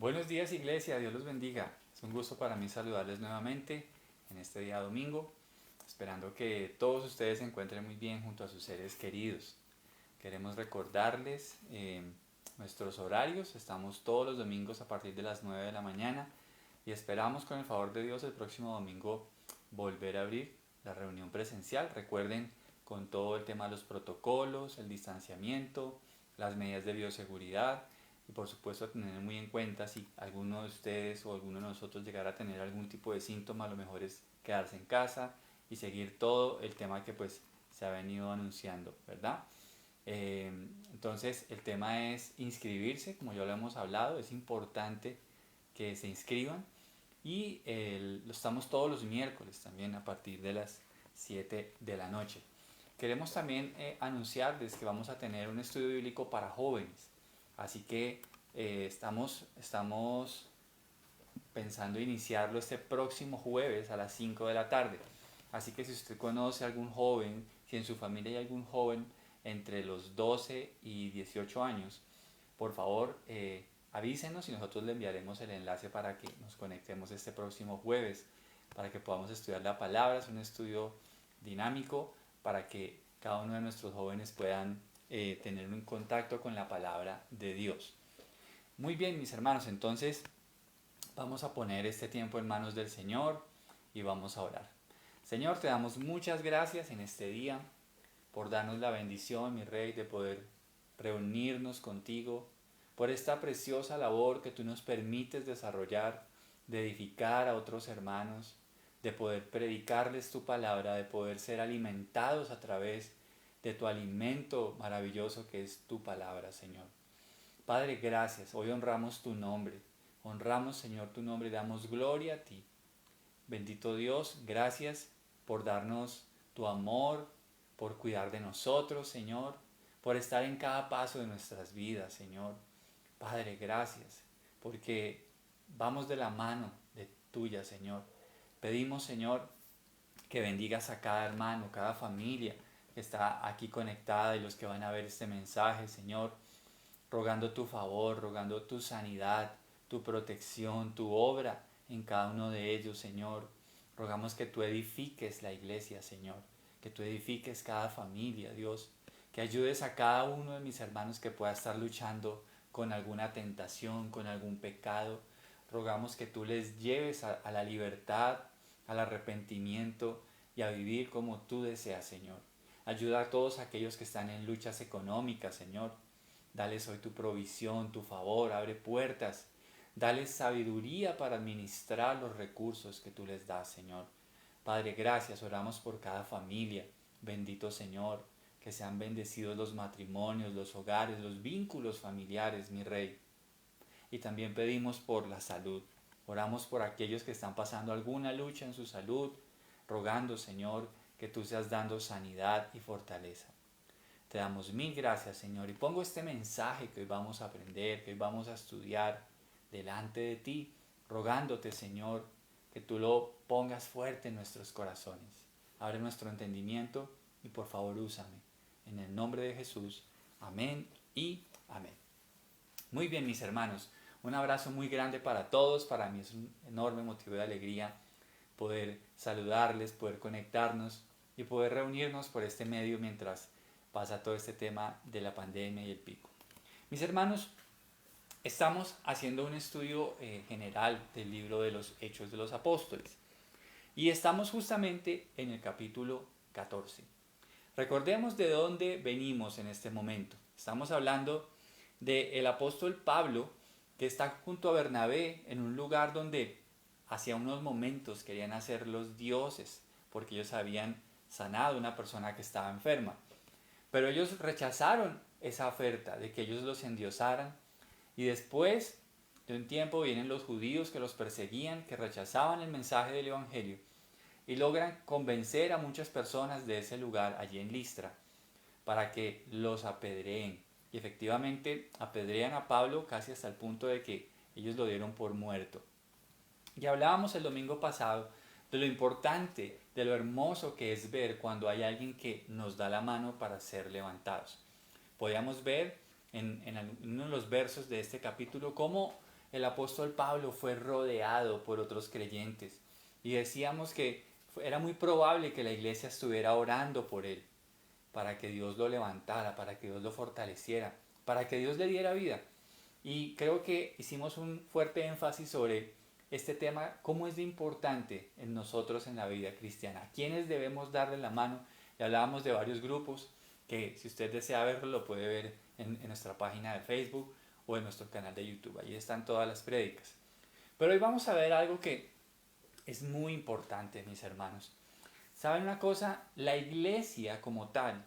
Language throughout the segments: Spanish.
Buenos días, iglesia, Dios los bendiga. Es un gusto para mí saludarles nuevamente en este día domingo, esperando que todos ustedes se encuentren muy bien junto a sus seres queridos. Queremos recordarles nuestros horarios. Estamos todos los domingos a partir de las 9 de la mañana y esperamos con el favor de Dios el próximo domingo volver a abrir la reunión presencial. Recuerden, con todo el tema de los protocolos, el distanciamiento, las medidas de bioseguridad y por supuesto tener muy en cuenta si alguno de ustedes o alguno de nosotros llegara a tener algún tipo de síntoma, lo mejor es quedarse en casa y seguir todo el tema que pues se ha venido anunciando, ¿verdad? Entonces el tema es inscribirse, como ya lo hemos hablado, es importante que se inscriban y lo estamos todos los miércoles también a partir de las 7 de la noche. Queremos también anunciarles que vamos a tener un estudio bíblico para jóvenes, así que estamos pensando iniciarlo este próximo jueves a las 5 de la tarde. Así que si usted conoce a algún joven, si en su familia hay algún joven entre los 12 y 18 años, por favor avísenos y nosotros le enviaremos el enlace para que nos conectemos este próximo jueves, para que podamos estudiar la palabra. Es un estudio dinámico para que cada uno de nuestros jóvenes puedan tener un contacto con la palabra de Dios. Muy bien, mis hermanos, entonces vamos a poner este tiempo en manos del Señor y vamos a orar. Señor, te damos muchas gracias en este día por darnos la bendición, mi Rey, de poder reunirnos contigo, por esta preciosa labor que tú nos permites desarrollar, de edificar a otros hermanos, de poder predicarles tu palabra, de poder ser alimentados a través de tu alimento maravilloso que es tu palabra, Señor. Padre, gracias. Hoy honramos tu nombre. Honramos, Señor, tu nombre y damos gloria a ti. Bendito Dios, gracias por darnos tu amor, por cuidar de nosotros, Señor, por estar en cada paso de nuestras vidas, Señor. Padre, gracias, porque vamos de la mano de tuya, Señor. Pedimos, Señor, que bendigas a cada hermano, cada familia que está aquí conectada y los que van a ver este mensaje, Señor, rogando tu favor, rogando tu sanidad, tu protección, tu obra en cada uno de ellos, Señor. Rogamos que tú edifiques la iglesia, Señor, que tú edifiques cada familia, Dios, que ayudes a cada uno de mis hermanos que pueda estar luchando con alguna tentación, con algún pecado. Rogamos que tú les lleves a la libertad, al arrepentimiento y a vivir como tú deseas, Señor. Ayuda a todos aquellos que están en luchas económicas, Señor. Dales hoy tu provisión, tu favor, abre puertas. Dales sabiduría para administrar los recursos que tú les das, Señor. Padre, gracias, oramos por cada familia. Bendito Señor, que sean bendecidos los matrimonios, los hogares, los vínculos familiares, mi Rey. Y también pedimos por la salud. Oramos por aquellos que están pasando alguna lucha en su salud, rogando, Señor, que tú seas dando sanidad y fortaleza. Te damos mil gracias, Señor, y pongo este mensaje que hoy vamos a aprender, que hoy vamos a estudiar delante de ti, rogándote, Señor, que tú lo pongas fuerte en nuestros corazones. Abre nuestro entendimiento y por favor úsame. En el nombre de Jesús. Amén y amén. Muy bien, mis hermanos. Un abrazo muy grande para todos. Para mí es un enorme motivo de alegría poder saludarles, poder conectarnos y poder reunirnos por este medio mientras pasa todo este tema de la pandemia y el pico. Mis hermanos, estamos haciendo un estudio general del libro de los Hechos de los Apóstoles y estamos justamente en el capítulo 14. Recordemos de dónde venimos en este momento. Estamos hablando del apóstol Pablo, que está junto a Bernabé en un lugar donde hacía unos momentos querían hacer los dioses, porque ellos habían sanado a una persona que estaba enferma. Pero ellos rechazaron esa oferta de que ellos los endiosaran y después de un tiempo vienen los judíos que los perseguían, que rechazaban el mensaje del Evangelio y logran convencer a muchas personas de ese lugar allí en Listra para que los apedreen. Y efectivamente apedrean a Pablo casi hasta el punto de que ellos lo dieron por muerto. Y hablábamos el domingo pasado de lo importante, de lo hermoso que es ver cuando hay alguien que nos da la mano para ser levantados. Podíamos ver en uno de los versos de este capítulo cómo el apóstol Pablo fue rodeado por otros creyentes y decíamos que era muy probable que la iglesia estuviera orando por él, para que Dios lo levantara, para que Dios lo fortaleciera, para que Dios le diera vida. Y creo que hicimos un fuerte énfasis sobre este tema, cómo es de importante en nosotros en la vida cristiana, a quiénes debemos darle la mano. Y hablábamos de varios grupos que, si usted desea verlo, lo puede ver en nuestra página de Facebook o en nuestro canal de YouTube. Allí están todas las prédicas. Pero hoy vamos a ver algo que es muy importante, mis hermanos. ¿Saben una cosa? La iglesia como tal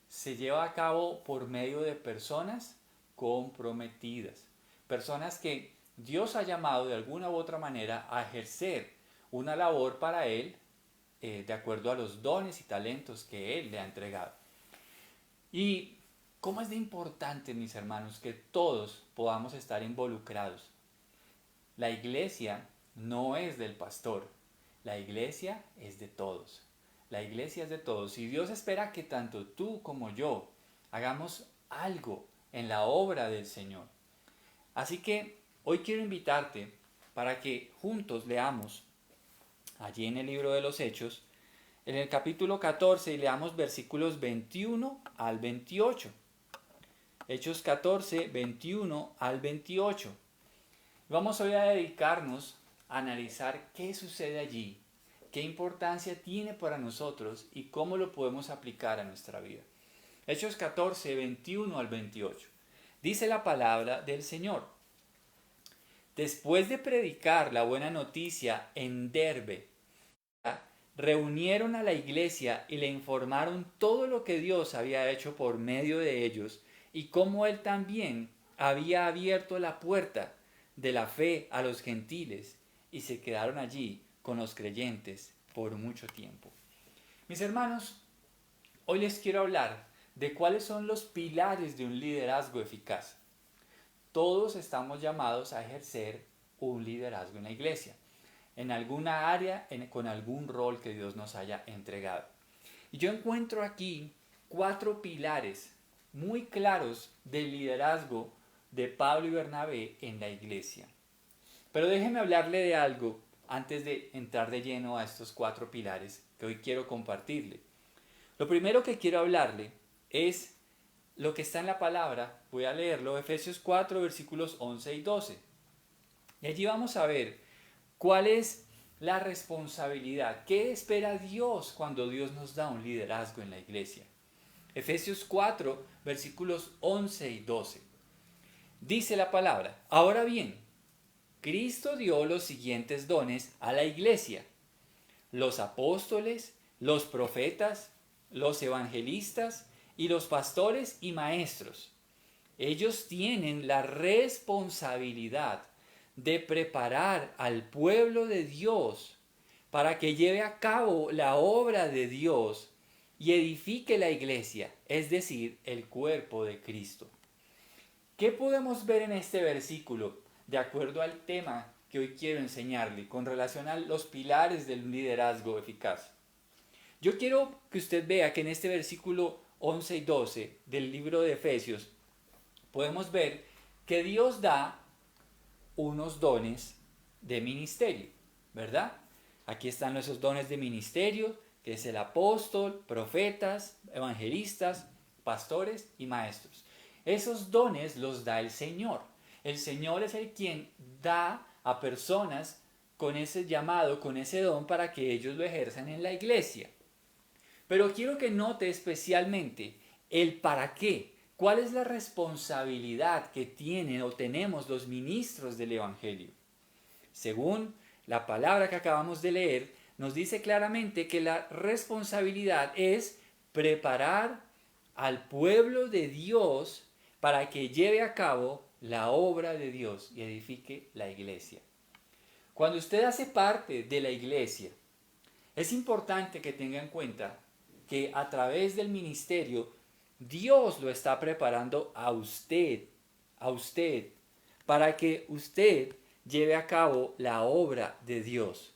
se lleva a cabo por medio de personas comprometidas. Personas que Dios ha llamado de alguna u otra manera a ejercer una labor para Él de acuerdo a los dones y talentos que Él le ha entregado. Y cómo es de importante, mis hermanos, que todos podamos estar involucrados. La iglesia no es del pastor, la iglesia es de todos. La iglesia es de todos y Dios espera que tanto tú como yo hagamos algo en la obra del Señor. Así que hoy quiero invitarte para que juntos leamos allí en el libro de los Hechos, en el capítulo 14, y leamos versículos 21 al 28. Hechos 14, 21 al 28. Vamos hoy a dedicarnos a analizar qué sucede allí, qué importancia tiene para nosotros y cómo lo podemos aplicar a nuestra vida. Hechos 14, 21 al 28. Dice la palabra del Señor. Después de predicar la buena noticia en Derbe, reunieron a la iglesia y le informaron todo lo que Dios había hecho por medio de ellos y cómo Él también había abierto la puerta de la fe a los gentiles, y se quedaron allí con los creyentes por mucho tiempo. Mis hermanos, hoy les quiero hablar de cuáles son los pilares de un liderazgo eficaz. Todos estamos llamados a ejercer un liderazgo en la iglesia, en alguna área, con algún rol que Dios nos haya entregado. Y yo encuentro aquí 4 pilares muy claros del liderazgo de Pablo y Bernabé en la iglesia. Pero déjeme hablarle de algo antes de entrar de lleno a estos 4 pilares que hoy quiero compartirle. Lo primero que quiero hablarle es lo que está en la palabra. Voy a leerlo, Efesios 4, versículos 11 y 12. Y allí vamos a ver cuál es la responsabilidad, qué espera Dios cuando Dios nos da un liderazgo en la iglesia. Efesios 4, versículos 11 y 12. Dice la palabra: ahora bien, Cristo dio los siguientes dones a la iglesia: los apóstoles, los profetas, los evangelistas y los pastores y maestros. Ellos tienen la responsabilidad de preparar al pueblo de Dios para que lleve a cabo la obra de Dios y edifique la iglesia, es decir, el cuerpo de Cristo. ¿Qué podemos ver en este versículo de acuerdo al tema que hoy quiero enseñarle con relación a los pilares del liderazgo eficaz? Yo quiero que usted vea que en este versículo 11 y 12 del libro de Efesios podemos ver que Dios da unos dones de ministerio, ¿verdad? Aquí están esos dones de ministerio, que es el apóstol, profetas, evangelistas, pastores y maestros. Esos dones los da el Señor. El Señor es el quien da a personas con ese llamado, con ese don, para que ellos lo ejerzan en la iglesia. Pero quiero que note especialmente el para qué. ¿Cuál es la responsabilidad que tienen o tenemos los ministros del Evangelio? Según la palabra que acabamos de leer, nos dice claramente que la responsabilidad es preparar al pueblo de Dios para que lleve a cabo la obra de Dios y edifique la iglesia. Cuando usted hace parte de la iglesia, es importante que tenga en cuenta que a través del ministerio Dios lo está preparando a usted, para que usted lleve a cabo la obra de Dios.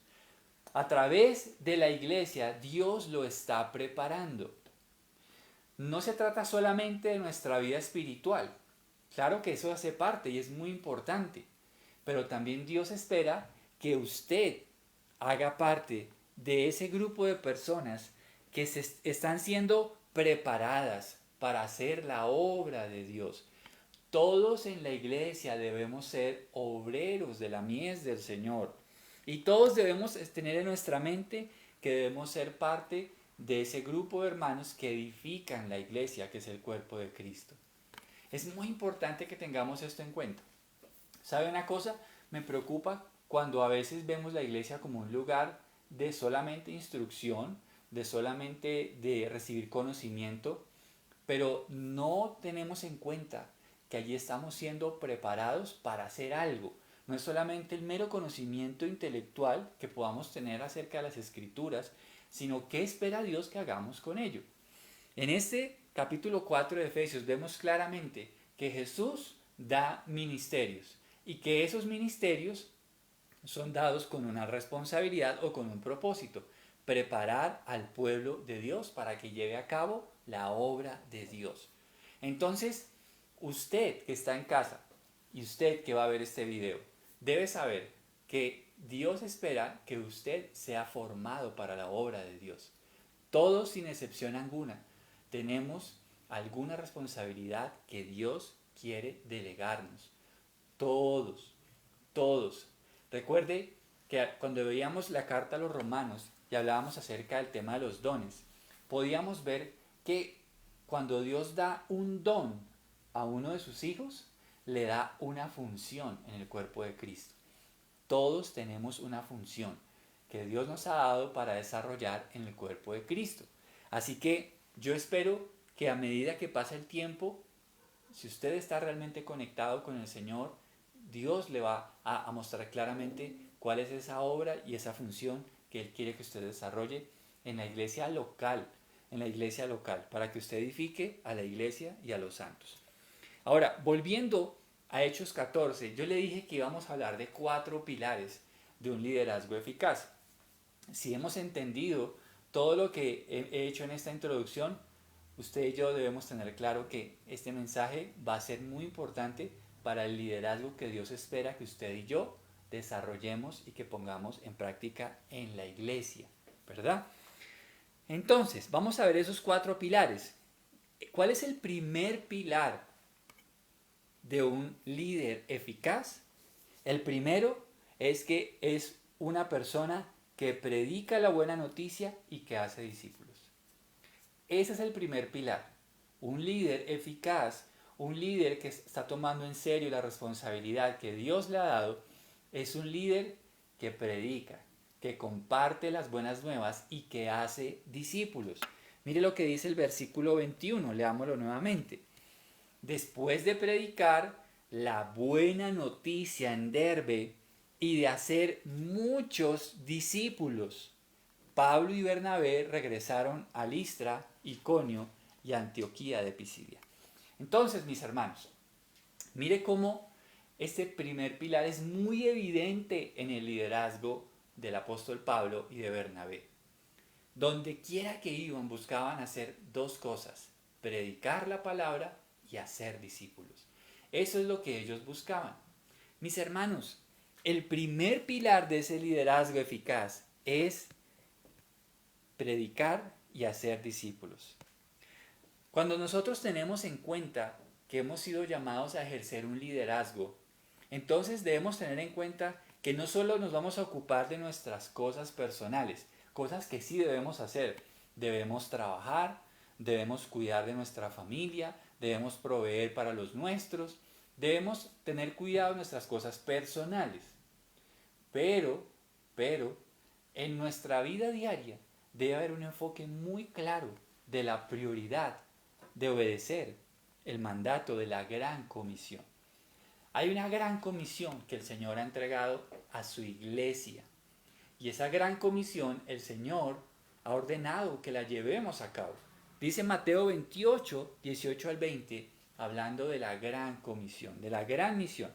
A través de la iglesia, Dios lo está preparando. No se trata solamente de nuestra vida espiritual. Claro que eso hace parte y es muy importante. pero también Dios espera que usted haga parte de ese grupo de personas que están siendo preparadas para hacer la obra de Dios. Todos en la iglesia debemos ser obreros de la mies del Señor. Y todos debemos tener en nuestra mente que debemos ser parte de ese grupo de hermanos que edifican la iglesia, que es el cuerpo de Cristo. Es muy importante que tengamos esto en cuenta. ¿Sabe una cosa? Me preocupa cuando a veces vemos la iglesia como un lugar de solamente instrucción, de solamente de recibir conocimiento, pero no tenemos en cuenta que allí estamos siendo preparados para hacer algo. No es solamente el mero conocimiento intelectual que podamos tener acerca de las escrituras, sino qué espera Dios que hagamos con ello. En este capítulo 4 de Efesios vemos claramente que Jesús da ministerios y que esos ministerios son dados con una responsabilidad o con un propósito: preparar al pueblo de Dios para que lleve a cabo la obra de Dios. Entonces, usted que está en casa y usted que va a ver este video, debe saber que Dios espera que usted sea formado para la obra de Dios. Todos, sin excepción alguna, tenemos alguna responsabilidad que Dios quiere delegarnos. Todos, todos. Recuerde que cuando veíamos la carta a los romanos y hablábamos acerca del tema de los dones, podíamos ver que cuando Dios da un don a uno de sus hijos, le da una función en el cuerpo de Cristo. Todos tenemos una función que Dios nos ha dado para desarrollar en el cuerpo de Cristo. Así que yo espero que a medida que pasa el tiempo, si usted está realmente conectado con el Señor, Dios le va a mostrar claramente cuál es esa obra y esa función que Él quiere que usted desarrolle en la iglesia local, para que usted edifique a la iglesia y a los santos. Ahora, volviendo a Hechos 14, yo le dije que íbamos a hablar de 4 pilares de un liderazgo eficaz. Si hemos entendido todo lo que he hecho en esta introducción, usted y yo debemos tener claro que este mensaje va a ser muy importante para el liderazgo que Dios espera que usted y yo desarrollemos y que pongamos en práctica en la iglesia, ¿verdad? Entonces, vamos a ver esos 4 pilares. ¿Cuál es el primer pilar de un líder eficaz? El primero es que es una persona que predica la buena noticia y que hace discípulos. Ese es el primer pilar. Un líder eficaz, un líder que está tomando en serio la responsabilidad que Dios le ha dado, es un líder que predica, que comparte las buenas nuevas y que hace discípulos. Mire lo que dice el versículo 21, leámoslo nuevamente. Después de predicar la buena noticia en Derbe y de hacer muchos discípulos, Pablo y Bernabé regresaron a Listra, Iconio y Antioquía de Pisidia. Entonces, mis hermanos, mire cómo este primer pilar es muy evidente en el liderazgo del apóstol Pablo y de Bernabé. Donde quiera que iban buscaban hacer 2 cosas: predicar la palabra y hacer discípulos. Eso es lo que ellos buscaban. Mis hermanos, el primer pilar de ese liderazgo eficaz es predicar y hacer discípulos. Cuando nosotros tenemos en cuenta que hemos sido llamados a ejercer un liderazgo, entonces debemos tener en cuenta que no solo nos vamos a ocupar de nuestras cosas personales, cosas que sí debemos hacer. Debemos trabajar, debemos cuidar de nuestra familia, debemos proveer para los nuestros, debemos tener cuidado de nuestras cosas personales. Pero, en nuestra vida diaria debe haber un enfoque muy claro de la prioridad de obedecer el mandato de la gran comisión. Hay una gran comisión que el Señor ha entregado a su iglesia. Y esa gran comisión el Señor ha ordenado que la llevemos a cabo. Dice Mateo 28, 18 al 20, hablando de la gran comisión, de la gran misión.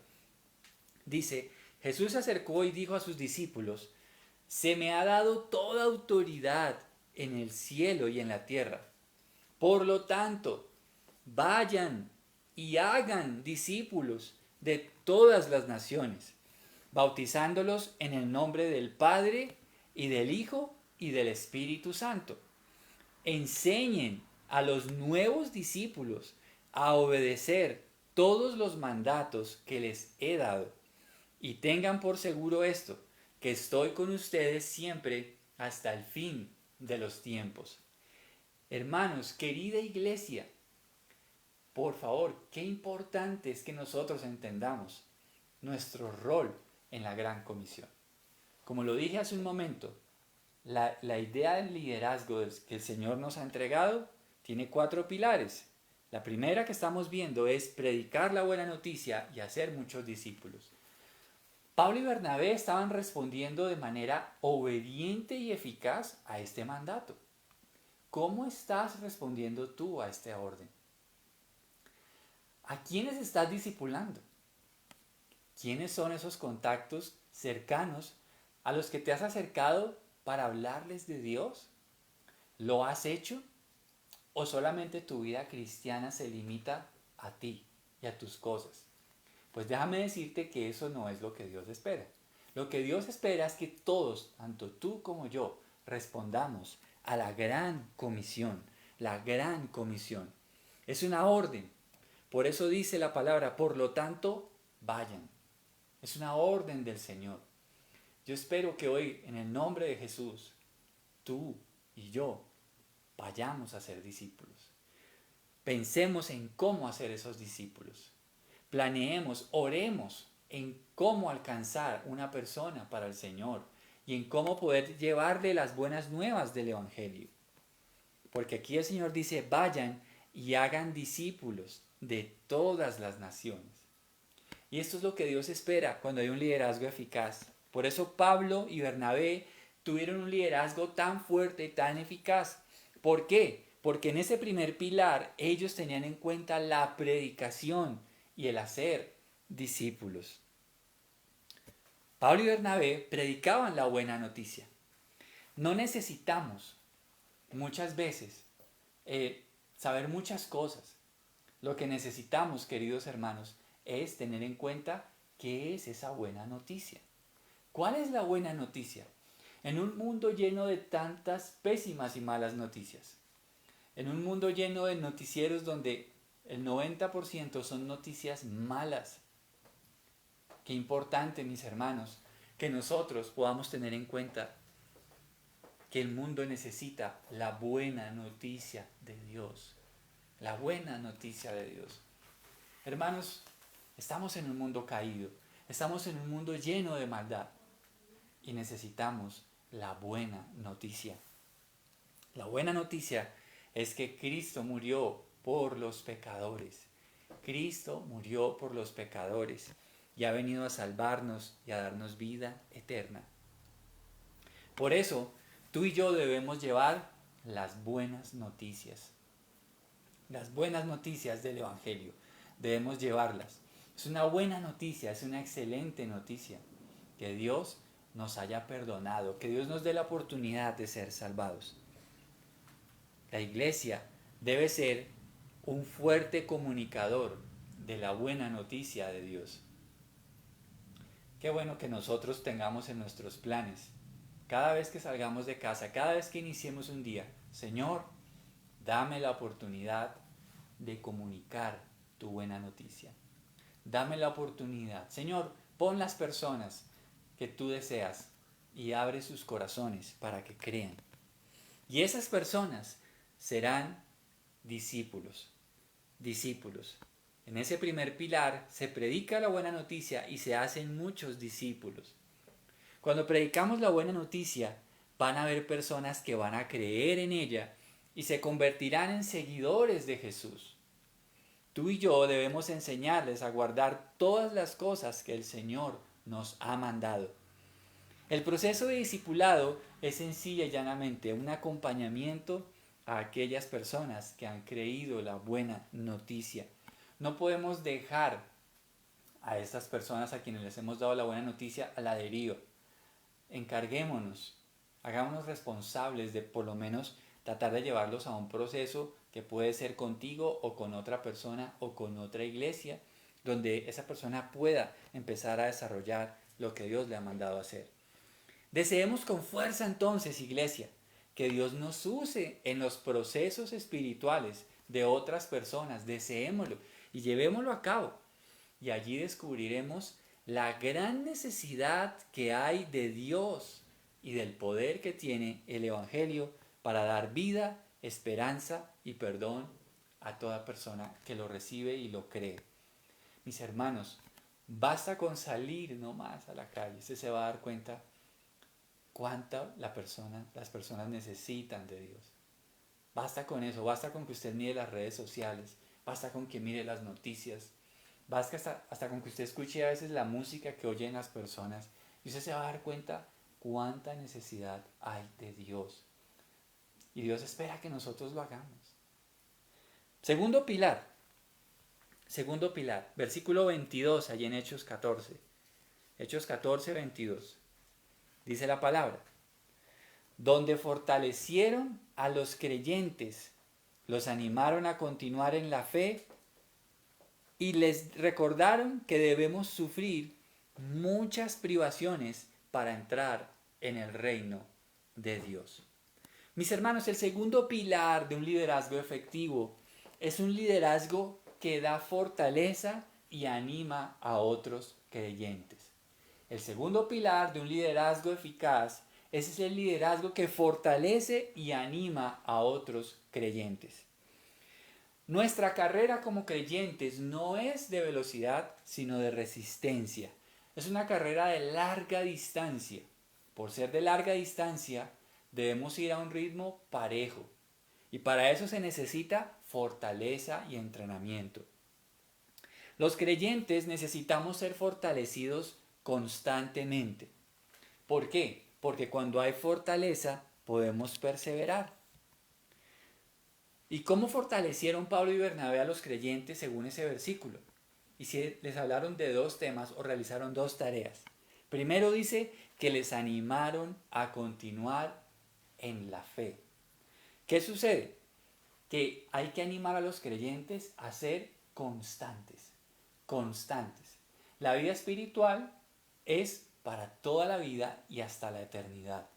Dice: Jesús se acercó y dijo a sus discípulos: se me ha dado toda autoridad en el cielo y en la tierra. Por lo tanto, vayan y hagan discípulos de todas las naciones, bautizándolos en el nombre del Padre y del Hijo y del Espíritu Santo. Enseñen a los nuevos discípulos a obedecer todos los mandatos que les he dado. Y tengan por seguro esto, que estoy con ustedes siempre hasta el fin de los tiempos. Hermanos, querida iglesia, por favor, qué importante es que nosotros entendamos nuestro rol en la gran comisión. Como lo dije hace un momento, la idea del liderazgo que el Señor nos ha entregado tiene 4 pilares. La primera que estamos viendo es predicar la buena noticia y hacer muchos discípulos. Pablo y Bernabé estaban respondiendo de manera obediente y eficaz a este mandato. ¿Cómo estás respondiendo tú a esta orden? ¿A quiénes estás discipulando? ¿Quiénes son esos contactos cercanos a los que te has acercado para hablarles de Dios? ¿Lo has hecho? ¿O solamente tu vida cristiana se limita a ti y a tus cosas? Pues déjame decirte que eso no es lo que Dios espera. Lo que Dios espera es que todos, tanto tú como yo, respondamos a la gran comisión. La gran comisión. Es una orden. Por eso dice la palabra, por lo tanto, vayan. Es una orden del Señor. Yo espero que hoy, en el nombre de Jesús, tú y yo vayamos a ser discípulos. Pensemos en cómo hacer esos discípulos. Planeemos, oremos en cómo alcanzar una persona para el Señor y en cómo poder llevarle las buenas nuevas del Evangelio. Porque aquí el Señor dice, vayan y hagan discípulos de todas las naciones. Y esto es lo que Dios espera cuando hay un liderazgo eficaz. Por eso Pablo y Bernabé tuvieron un liderazgo tan fuerte y tan eficaz. ¿Por qué? Porque en ese primer pilar ellos tenían en cuenta la predicación y el hacer discípulos. Pablo y Bernabé predicaban la buena noticia. No necesitamos muchas veces saber muchas cosas. Lo que necesitamos, queridos hermanos, es tener en cuenta qué es esa buena noticia. ¿Cuál es la buena noticia? En un mundo lleno de tantas pésimas y malas noticias, en un mundo lleno de noticieros donde el 90% son noticias malas, qué importante, mis hermanos, que nosotros podamos tener en cuenta que el mundo necesita la buena noticia de Dios. La buena noticia de Dios. Hermanos, estamos en un mundo caído, estamos en un mundo lleno de maldad y necesitamos la buena noticia. La buena noticia es que Cristo murió por los pecadores. Cristo murió por los pecadores y ha venido a salvarnos y a darnos vida eterna. Por eso, tú y yo debemos llevar las buenas noticias. Las buenas noticias del Evangelio. Debemos llevarlas. Es una buena noticia, es una excelente noticia. Que Dios nos haya perdonado, que Dios nos dé la oportunidad de ser salvados. La iglesia debe ser un fuerte comunicador de la buena noticia de Dios. Qué bueno que nosotros tengamos en nuestros planes, cada vez que salgamos de casa, cada vez que iniciemos un día, Señor, dame la oportunidad de comunicar tu buena noticia. Dame la oportunidad. Señor, pon las personas que tú deseas y abre sus corazones para que crean. Y esas personas serán discípulos. Discípulos. En ese primer pilar se predica la buena noticia y se hacen muchos discípulos. Cuando predicamos la buena noticia, van a haber personas que van a creer en ella y se convertirán en seguidores de Jesús. Tú y yo debemos enseñarles a guardar todas las cosas que el Señor nos ha mandado. El proceso de discipulado es sencilla y llanamente un acompañamiento a aquellas personas que han creído la buena noticia. No podemos dejar a estas personas a quienes les hemos dado la buena noticia a la deriva. Encarguémonos, hagámonos responsables de por lo menos tratar de llevarlos a un proceso que puede ser contigo o con otra persona o con otra iglesia, donde esa persona pueda empezar a desarrollar lo que Dios le ha mandado hacer. Deseemos con fuerza entonces, iglesia, que Dios nos use en los procesos espirituales de otras personas. Deseémoslo y llevémoslo a cabo. Y allí descubriremos la gran necesidad que hay de Dios y del poder que tiene el Evangelio para dar vida, esperanza y perdón a toda persona que lo recibe y lo cree. Mis hermanos, basta con salir nomás a la calle, usted se va a dar cuenta cuánta las personas necesitan de Dios. Basta con eso, basta con que usted mire las redes sociales, basta con que mire las noticias, basta hasta con que usted escuche a veces la música que oyen las personas y usted se va a dar cuenta cuánta necesidad hay de Dios. Y Dios espera que nosotros lo hagamos. Segundo pilar, versículo 22, allí en Hechos 14. Hechos 14, 22. Dice la palabra, donde fortalecieron a los creyentes, los animaron a continuar en la fe y les recordaron que debemos sufrir muchas privaciones para entrar en el reino de Dios. Mis hermanos, el segundo pilar de un liderazgo efectivo es un liderazgo que da fortaleza y anima a otros creyentes. El segundo pilar de un liderazgo eficaz es el liderazgo que fortalece y anima a otros creyentes. Nuestra carrera como creyentes no es de velocidad, sino de resistencia. Es una carrera de larga distancia. Por ser de larga distancia, debemos ir a un ritmo parejo. Y para eso se necesita fortaleza y entrenamiento. Los creyentes necesitamos ser fortalecidos constantemente. ¿Por qué? Porque cuando hay fortaleza podemos perseverar. ¿Y cómo fortalecieron Pablo y Bernabé a los creyentes según ese versículo? Y si les hablaron de dos temas o realizaron dos tareas. Primero dice que les animaron a continuar en la fe. ¿Qué sucede? Que hay que animar a los creyentes a ser constantes. Constantes. La vida espiritual es para toda la vida y hasta la eternidad.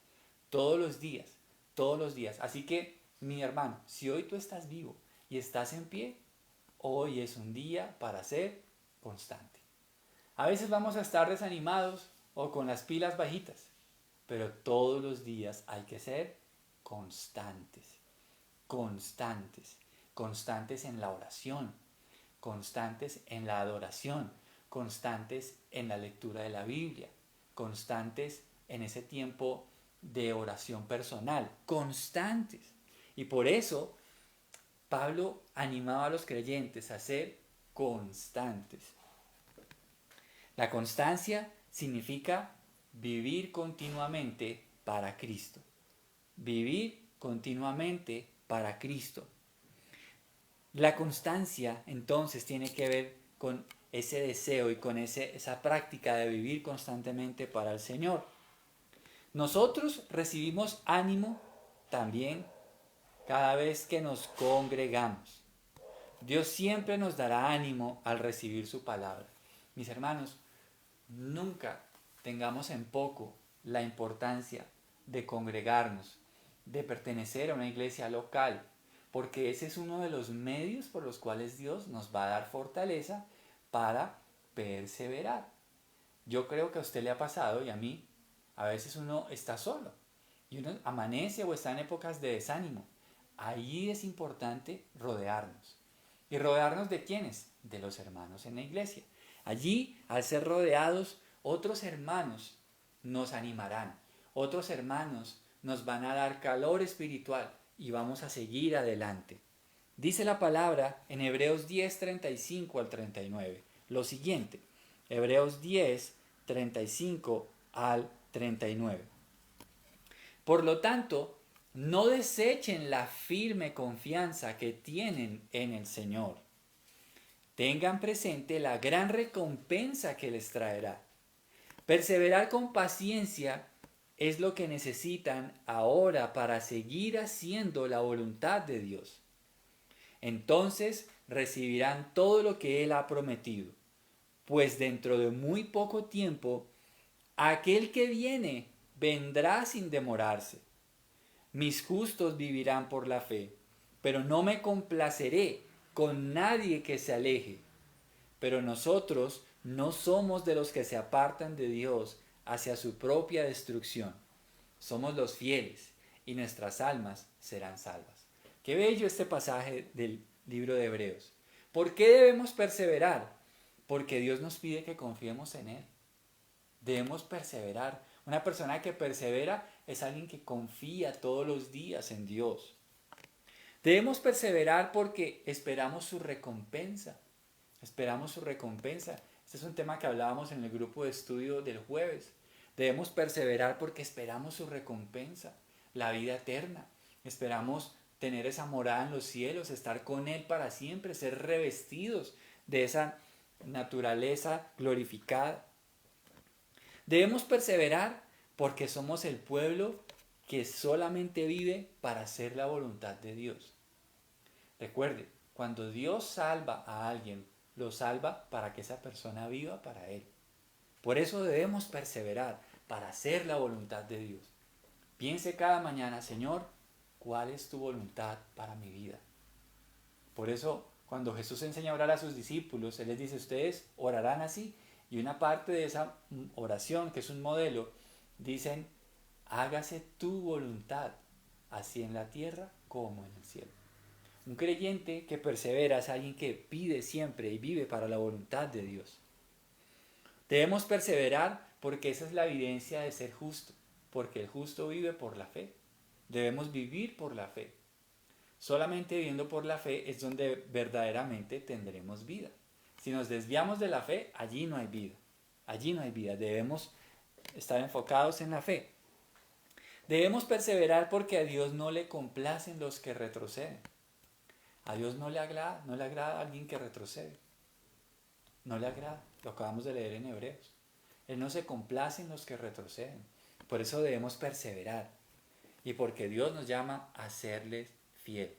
Todos los días, todos los días. Así que, mi hermano, si hoy tú estás vivo y estás en pie, hoy es un día para ser constante. A veces vamos a estar desanimados o con las pilas bajitas, pero todos los días hay que ser constantes. Constantes. Constantes en la oración, constantes en la adoración, constantes en la lectura de la Biblia, constantes en ese tiempo de oración personal, constantes. Y por eso Pablo animaba a los creyentes a ser constantes. La constancia significa vivir continuamente para Cristo. Vivir continuamente para Cristo. La constancia entonces tiene que ver con ese deseo y con esa práctica de vivir constantemente para el Señor. Nosotros recibimos ánimo también cada vez que nos congregamos. Dios siempre nos dará ánimo al recibir su palabra. Mis hermanos, nunca tengamos en poco la importancia de congregarnos, de pertenecer a una iglesia local, porque ese es uno de los medios por los cuales Dios nos va a dar fortaleza para perseverar. Yo creo que a usted le ha pasado y a mí, a veces uno está solo y uno amanece o está en épocas de desánimo. Ahí es importante rodearnos. ¿Y rodearnos de quiénes? De los hermanos en la iglesia. Allí, al ser rodeados, otros hermanos nos animarán, otros hermanos nos van a dar calor espiritual y vamos a seguir adelante. Dice la palabra en Hebreos 10, 35 al 39, lo siguiente, Hebreos 10, 35 al 39. Por lo tanto, no desechen la firme confianza que tienen en el Señor. Tengan presente la gran recompensa que les traerá. Perseverar con paciencia es lo que necesitan ahora para seguir haciendo la voluntad de Dios. Entonces recibirán todo lo que Él ha prometido, pues dentro de muy poco tiempo Aquel que viene vendrá sin demorarse. Mis justos vivirán por la fe, pero no me complaceré con nadie que se aleje. Pero nosotros no somos de los que se apartan de Dios hacia su propia destrucción. Somos los fieles y nuestras almas serán salvas. Qué bello este pasaje del libro de Hebreos. ¿Por qué debemos perseverar? Porque Dios nos pide que confiemos en Él. Debemos perseverar. Una persona que persevera es alguien que confía todos los días en Dios. Debemos perseverar porque esperamos su recompensa. Esperamos su recompensa. Este es un tema que hablábamos en el grupo de estudio del jueves. Debemos perseverar porque esperamos su recompensa, la vida eterna. Esperamos tener esa morada en los cielos, estar con Él para siempre, ser revestidos de esa naturaleza glorificada. Debemos perseverar porque somos el pueblo que solamente vive para hacer la voluntad de Dios. Recuerde, cuando Dios salva a alguien, lo salva para que esa persona viva para Él. Por eso debemos perseverar para hacer la voluntad de Dios. Piense cada mañana, Señor, ¿cuál es tu voluntad para mi vida? Por eso, cuando Jesús enseña a orar a sus discípulos, Él les dice, ustedes orarán así. Y una parte de esa oración, que es un modelo, dicen, hágase tu voluntad, así en la tierra como en el cielo. Un creyente que persevera es alguien que pide siempre y vive para la voluntad de Dios. Debemos perseverar porque esa es la evidencia de ser justo, porque el justo vive por la fe. Debemos vivir por la fe. Solamente viviendo por la fe es donde verdaderamente tendremos vida. Si nos desviamos de la fe, allí no hay vida. Allí no hay vida. Debemos estar enfocados en la fe. Debemos perseverar porque a Dios no le complacen los que retroceden. A Dios no le agrada a alguien que retrocede. No le agrada. Lo acabamos de leer en Hebreos. Él no se complace en los que retroceden. Por eso debemos perseverar. Y porque Dios nos llama a serles fiel.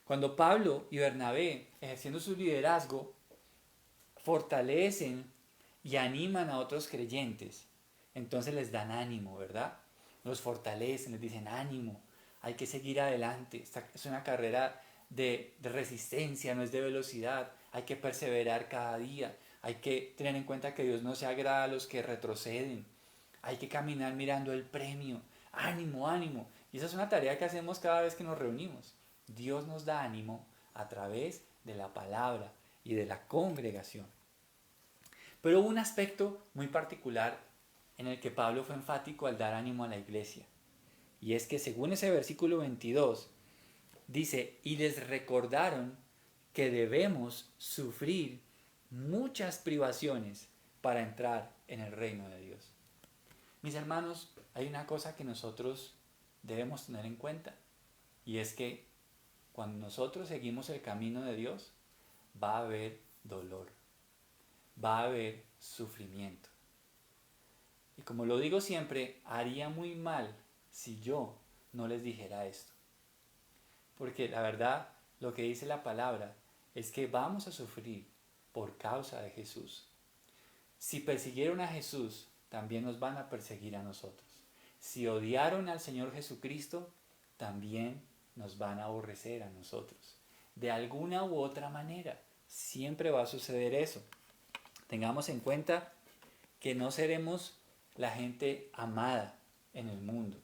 Cuando Pablo y Bernabé, ejerciendo su liderazgo, fortalecen y animan a otros creyentes, entonces les dan ánimo, ¿verdad? Los fortalecen, les dicen ánimo, hay que seguir adelante. Esta es una carrera de resistencia, no es de velocidad. Hay que perseverar cada día. Hay que tener en cuenta que Dios no se agrada a los que retroceden. Hay que caminar mirando el premio. Ánimo, ánimo. Y esa es una tarea que hacemos cada vez que nos reunimos. Dios nos da ánimo a través de la palabra y de la congregación. Pero hubo un aspecto muy particular en el que Pablo fue enfático al dar ánimo a la iglesia. Y es que según ese versículo 22, dice, y les recordaron que debemos sufrir muchas privaciones para entrar en el reino de Dios. Mis hermanos, hay una cosa que nosotros debemos tener en cuenta, y es que cuando nosotros seguimos el camino de Dios, va a haber dolor, va a haber sufrimiento. Y como lo digo siempre, haría muy mal si yo no les dijera esto. Porque la verdad, lo que dice la palabra es que vamos a sufrir por causa de Jesús. Si persiguieron a Jesús, también nos van a perseguir a nosotros. Si odiaron al Señor Jesucristo, también nos van a aborrecer a nosotros. De alguna u otra manera, siempre va a suceder eso. Tengamos en cuenta que no seremos la gente amada en el mundo.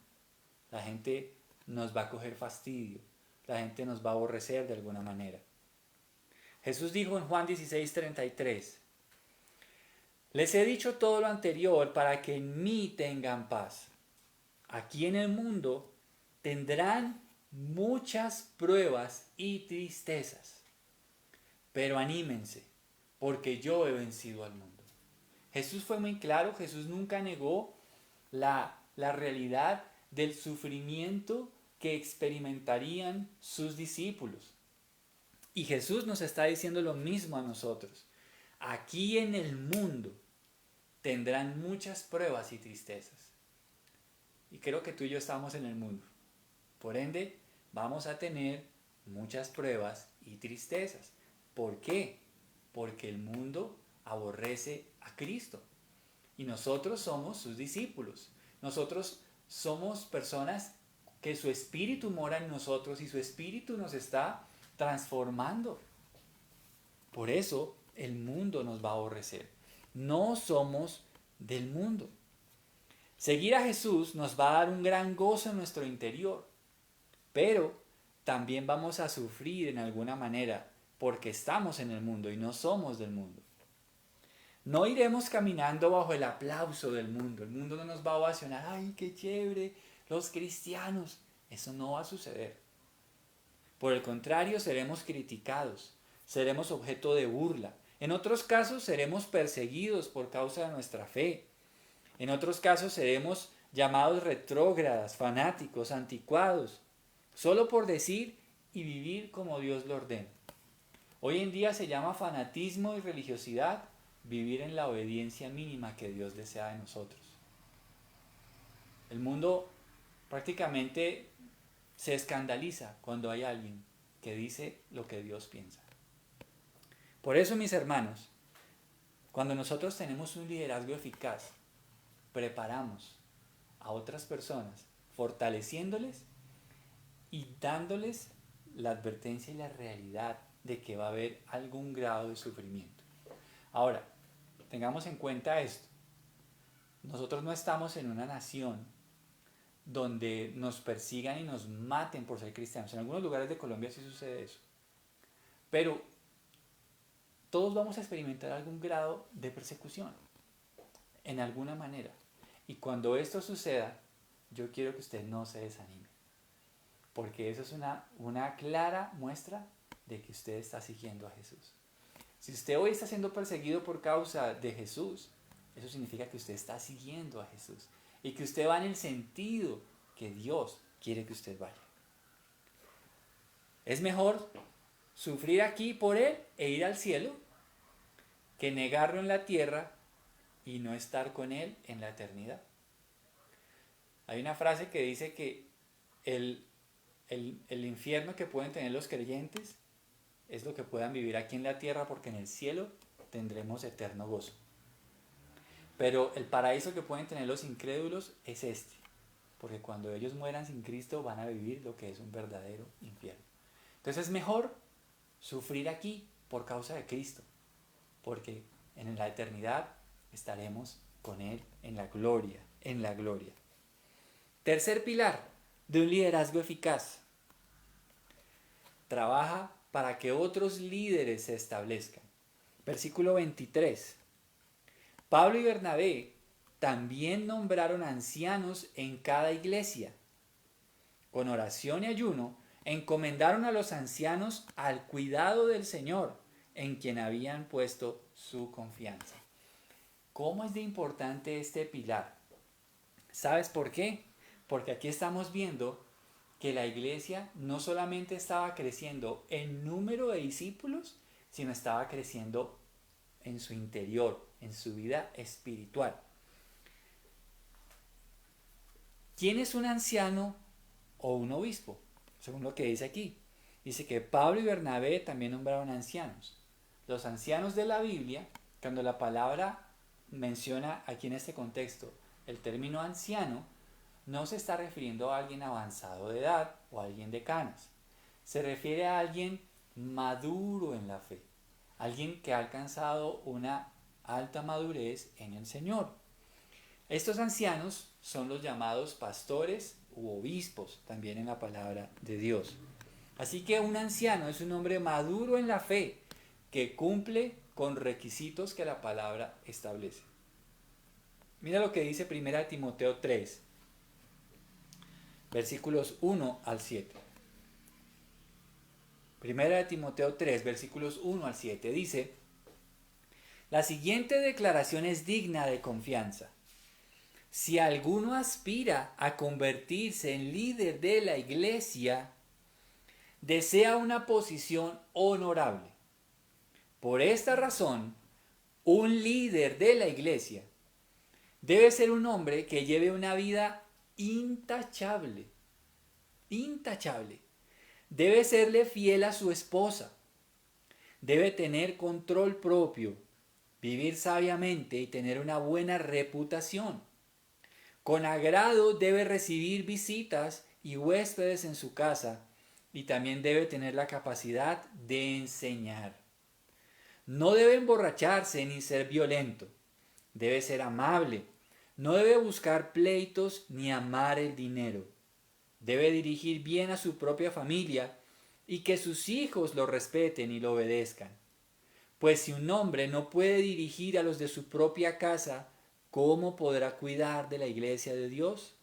La gente nos va a coger fastidio. La gente nos va a aborrecer de alguna manera. Jesús dijo en Juan 16:33, les he dicho todo lo anterior para que en mí tengan paz. Aquí en el mundo tendrán muchas pruebas y tristezas, pero anímense, porque yo he vencido al mundo. Jesús fue muy claro, Jesús nunca negó la realidad del sufrimiento que experimentarían sus discípulos. Y Jesús nos está diciendo lo mismo a nosotros. Aquí en el mundo tendrán muchas pruebas y tristezas. Y creo que tú y yo estamos en el mundo. Por ende, vamos a tener muchas pruebas y tristezas. ¿Por qué? Porque el mundo aborrece a Cristo. y nosotros somos sus discípulos. Nosotros somos personas que su espíritu mora en nosotros y su espíritu nos está transformando. Por eso el mundo nos va a aborrecer. No somos del mundo. Seguir a Jesús nos va a dar un gran gozo en nuestro interior, pero también vamos a sufrir en alguna manera porque estamos en el mundo y no somos del mundo. No iremos caminando bajo el aplauso del mundo. El mundo no nos va a ovacionar. ¡Ay, qué chévere! Los cristianos. Eso no va a suceder. Por el contrario, seremos criticados. Seremos objeto de burla. En otros casos, seremos perseguidos por causa de nuestra fe. En otros casos, seremos llamados retrógradas, fanáticos, anticuados, solo por decir y vivir como Dios lo ordena. Hoy en día se llama fanatismo y religiosidad vivir en la obediencia mínima que Dios desea de nosotros. El mundo prácticamente se escandaliza cuando hay alguien que dice lo que Dios piensa. Por eso, mis hermanos, cuando nosotros tenemos un liderazgo eficaz, preparamos a otras personas, fortaleciéndoles y dándoles la advertencia y la realidad de que va a haber algún grado de sufrimiento. Ahora, tengamos en cuenta esto. Nosotros no estamos en una nación donde nos persigan y nos maten por ser cristianos. En algunos lugares de Colombia sí sucede eso. Pero todos vamos a experimentar algún grado de persecución, en alguna manera. Y cuando esto suceda, yo quiero que usted no se desanime. Porque eso es una clara muestra de que usted está siguiendo a Jesús. Si usted hoy está siendo perseguido por causa de Jesús, eso significa que usted está siguiendo a Jesús y que usted va en el sentido que Dios quiere que usted vaya. Es mejor sufrir aquí por Él e ir al cielo que negarlo en la tierra y no estar con Él en la eternidad. Hay una frase que dice que el infierno que pueden tener los creyentes es lo que puedan vivir aquí en la tierra, porque en el cielo tendremos eterno gozo. Pero el paraíso que pueden tener los incrédulos es este, porque cuando ellos mueran sin Cristo van a vivir lo que es un verdadero infierno. Entonces es mejor sufrir aquí por causa de Cristo, porque en la eternidad estaremos con Él en la gloria, en la gloria. Tercer pilar de un liderazgo eficaz. Trabaja para que otros líderes se establezcan. Versículo 23. Pablo y Bernabé también nombraron ancianos en cada iglesia. Con oración y ayuno, encomendaron a los ancianos al cuidado del Señor, en quien habían puesto su confianza. ¿Cómo es de importante este pilar? ¿Sabes por qué? Porque aquí estamos viendo que la iglesia no solamente estaba creciendo en número de discípulos, sino estaba creciendo en su interior, en su vida espiritual. ¿Quién es un anciano o un obispo? Según lo que dice aquí. Dice que Pablo y Bernabé también nombraron ancianos. Los ancianos de la Biblia, cuando la palabra menciona aquí en este contexto el término anciano, no se está refiriendo a alguien avanzado de edad o a alguien de canas. Se refiere a alguien maduro en la fe, alguien que ha alcanzado una alta madurez en el Señor. Estos ancianos son los llamados pastores u obispos, también en la palabra de Dios. Así que un anciano es un hombre maduro en la fe, que cumple con requisitos que la palabra establece. Mira lo que dice 1 Timoteo 3, versículos 1 al 7. 1 Timoteo 3, versículos 1 al 7 dice: la siguiente declaración es digna de confianza. Si alguno aspira a convertirse en líder de la iglesia, desea una posición honorable. Por esta razón, un líder de la iglesia debe ser un hombre que lleve una vida intachable. Intachable. Debe serle fiel a su esposa. Debe tener control propio. vivir sabiamente y tener una buena reputación. Con agrado debe recibir visitas y huéspedes en su casa y también debe tener la capacidad de enseñar. No debe emborracharse ni ser violento. Debe ser amable. No debe buscar pleitos ni amar el dinero. Debe dirigir bien a su propia familia y que sus hijos lo respeten y lo obedezcan. Pues si un hombre no puede dirigir a los de su propia casa, ¿cómo podrá cuidar de la iglesia de Dios?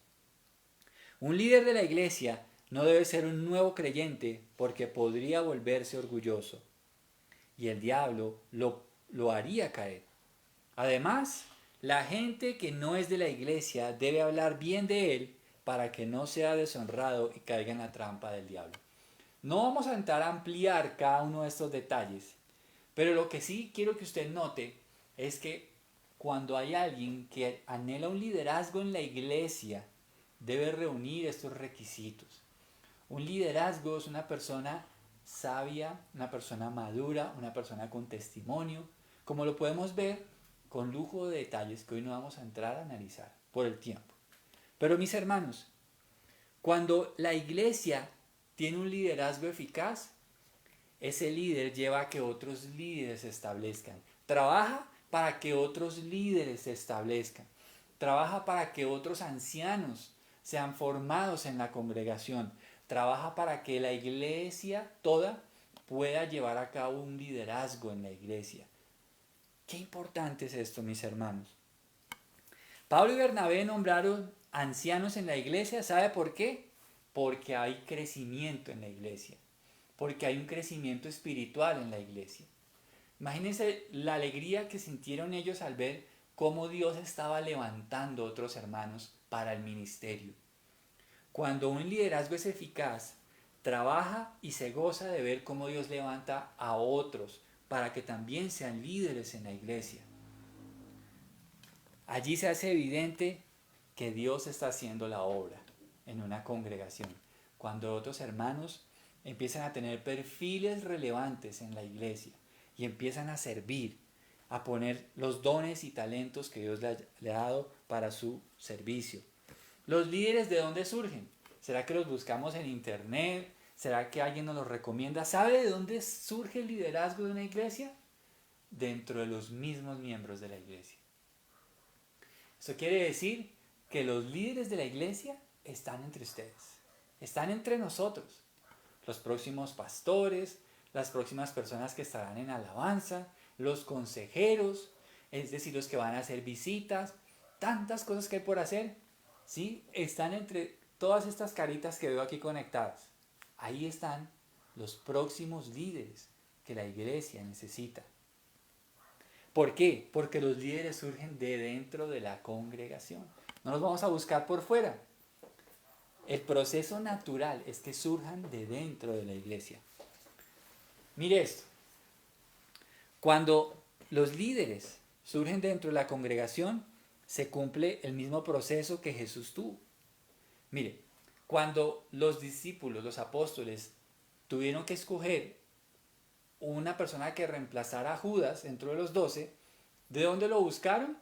Un líder de la iglesia no debe ser un nuevo creyente porque podría volverse orgulloso y el diablo lo haría caer. Además, la gente que no es de la iglesia debe hablar bien de él para que no sea deshonrado y caiga en la trampa del diablo. No vamos a entrar a ampliar cada uno de estos detalles, pero lo que sí quiero que usted note es que cuando hay alguien que anhela un liderazgo en la iglesia, debe reunir estos requisitos. Un liderazgo es una persona sabia, una persona madura, una persona con testimonio, como lo podemos ver con lujo de detalles que hoy no vamos a entrar a analizar por el tiempo. Pero mis hermanos, cuando la iglesia tiene un liderazgo eficaz, ese líder lleva a que otros líderes se establezcan. Trabaja para que otros líderes se establezcan. Trabaja para que otros ancianos sean formados en la congregación. Trabaja para que la iglesia toda pueda llevar a cabo un liderazgo en la iglesia. Qué importante es esto, mis hermanos. Pablo y Bernabé nombraron ancianos en la iglesia. ¿Sabe por qué? Porque hay crecimiento en la iglesia. Porque hay un crecimiento espiritual en la iglesia. Imagínense la alegría que sintieron ellos al ver cómo Dios estaba levantando otros hermanos para el ministerio. Cuando un liderazgo es eficaz, trabaja y se goza de ver cómo Dios levanta a otros para que también sean líderes en la iglesia. Allí se hace evidente que Dios está haciendo la obra en una congregación. Cuando otros hermanos empiezan a tener perfiles relevantes en la iglesia y empiezan a servir, a poner los dones y talentos que Dios le ha dado para su servicio. ¿Los líderes de dónde surgen? ¿Será que los buscamos en internet? ¿Será que alguien nos los recomienda? ¿Sabe de dónde surge el liderazgo de una iglesia? Dentro de los mismos miembros de la iglesia. Eso quiere decir que los líderes de la iglesia están entre ustedes, están entre nosotros. Los próximos pastores, las próximas personas que estarán en alabanza, los consejeros, es decir, los que van a hacer visitas, tantas cosas que hay por hacer, ¿sí? Están entre todas estas caritas que veo aquí conectadas. Ahí están los próximos líderes que la iglesia necesita. ¿Por qué? Porque los líderes surgen de dentro de la congregación. No los vamos a buscar por fuera. El proceso natural es que surjan de dentro de la iglesia. Mire esto. Cuando los líderes surgen dentro de la congregación, se cumple el mismo proceso que Jesús tuvo. Mire, cuando los discípulos, los apóstoles, tuvieron que escoger una persona que reemplazara a Judas dentro de los 12, ¿de dónde lo buscaron?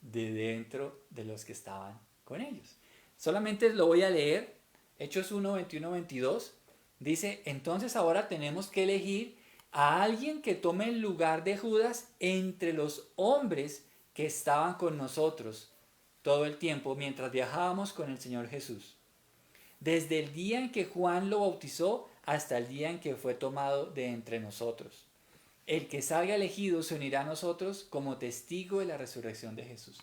De dentro de los que estaban con ellos. Solamente lo voy a leer. Hechos 1, 21, 22. Dice, entonces ahora tenemos que elegir a alguien que tome el lugar de Judas entre los hombres que estaban con nosotros todo el tiempo mientras viajábamos con el Señor Jesús. Desde el día en que Juan lo bautizó hasta el día en que fue tomado de entre nosotros. El que salga elegido se unirá a nosotros como testigo de la resurrección de Jesús.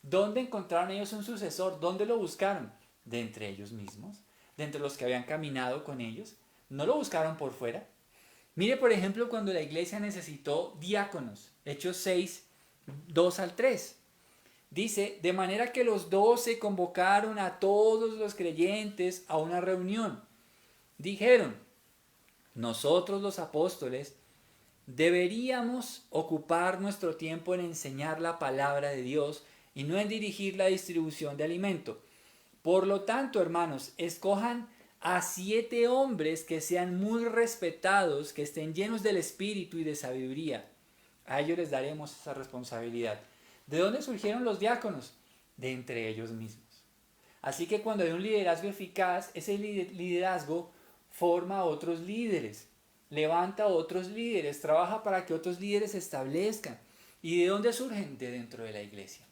¿Dónde encontraron ellos un sucesor? ¿Dónde lo buscaron? De entre ellos mismos, de entre los que habían caminado con ellos. No lo buscaron por fuera. Mire, por ejemplo, cuando la iglesia necesitó diáconos. Hechos 6, 2 al 3. Dice, de manera que los 12 convocaron a todos los creyentes a una reunión. Dijeron, nosotros los apóstoles deberíamos ocupar nuestro tiempo en enseñar la palabra de Dios y no en dirigir la distribución de alimento. Por lo tanto, hermanos, escojan a 7 hombres que sean muy respetados, que estén llenos del espíritu y de sabiduría. A ellos les daremos esa responsabilidad. ¿De dónde surgieron los diáconos? De entre ellos mismos. Así que cuando hay un liderazgo eficaz, ese liderazgo forma a otros líderes, levanta a otros líderes, trabaja para que otros líderes se establezcan. ¿Y de dónde surgen? De dentro de la iglesia.